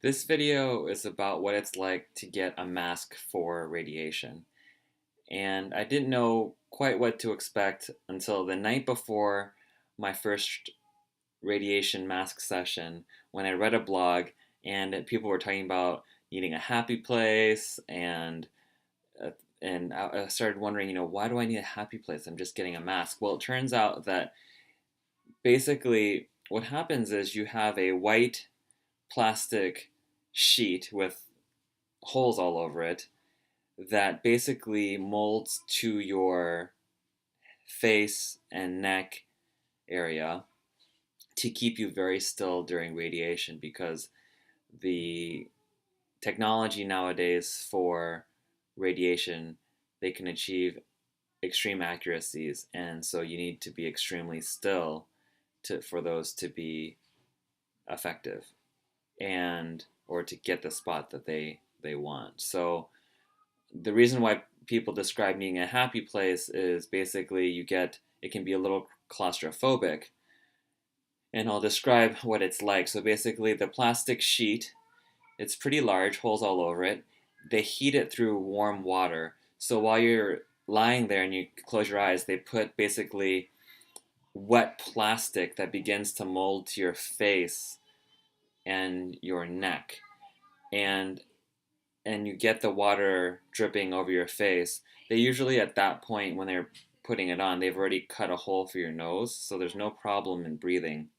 This video is about what it's like to get a mask for radiation. And I didn't know quite what to expect until the night before my first radiation mask session when I read a blog and people were talking about needing a happy place uh, and I started wondering, why do I need a happy place? I'm just getting a mask. Well, it turns out that basically what happens is you have a white plastic sheet with holes all over it that basically molds to your face and neck area to keep you very still during radiation because the technology nowadays for radiation, they can achieve extreme accuracies, and so you need to be extremely still for those to be effective and or to get the spot that they want. So the reason why people describe being a happy place is basically it can be a little claustrophobic, and I'll describe what it's like. So basically the plastic sheet, it's pretty large, holes all over it. They heat it through warm water. So while you're lying there and you close your eyes, they put basically wet plastic that begins to mold to your face and your neck. And and you get the water dripping over your face. They usually at that point when they're putting it on, they've already cut a hole for your nose, so there's no problem in breathing.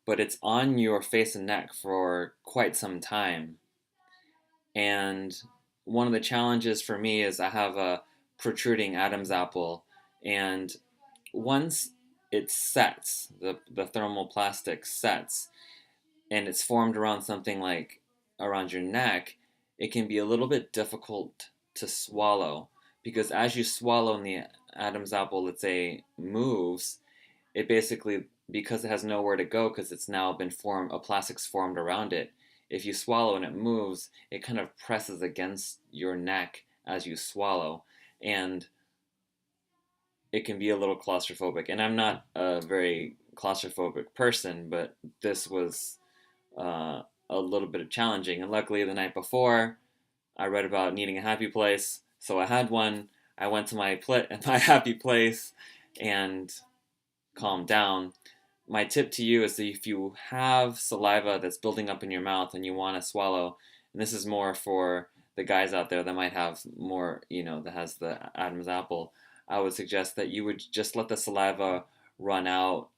But it's on your face and neck for quite some time. And one of the challenges for me is I have a protruding Adam's apple, and once it sets, the thermoplastic sets, and it's formed around something like around your neck, it can be a little bit difficult to swallow because as you swallow and the Adam's apple, let's say, moves, it basically, because it has nowhere to go because it's now been formed, a plastic's formed around it. If you swallow and it moves, it kind of presses against your neck as you swallow, and it can be a little claustrophobic. And I'm not a very claustrophobic person, but this was a little bit challenging. And luckily, the night before, I read about needing a happy place, so I had one. I went to my happy place and calmed down. My tip to you is that if you have saliva that's building up in your mouth and you want to swallow, and this is more for the guys out there that might have more, that has the Adam's apple, I would suggest that you would just let the saliva run out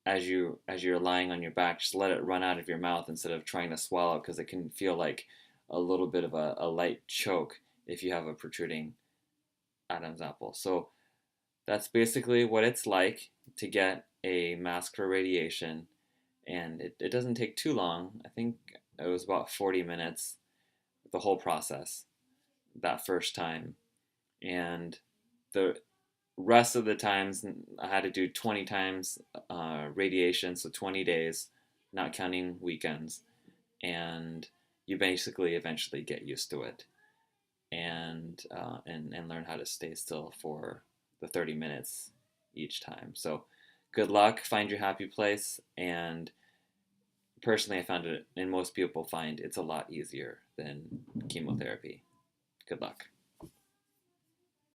as you're lying on your back. Just let it run out of your mouth instead of trying to swallow, because it can feel like a little bit of a light choke if you have a protruding Adam's apple. So that's basically what it's like to get a mask for radiation, and it doesn't take too long. I think it was about 40 minutes, the whole process, that first time. And the rest of the times I had to do 20 times radiation, so 20 days, not counting weekends. And you basically eventually get used to it and learn how to stay still for the 30 minutes each time. So good luck, find your happy place, and personally I found it, and most people find it's a lot easier than chemotherapy. Good luck.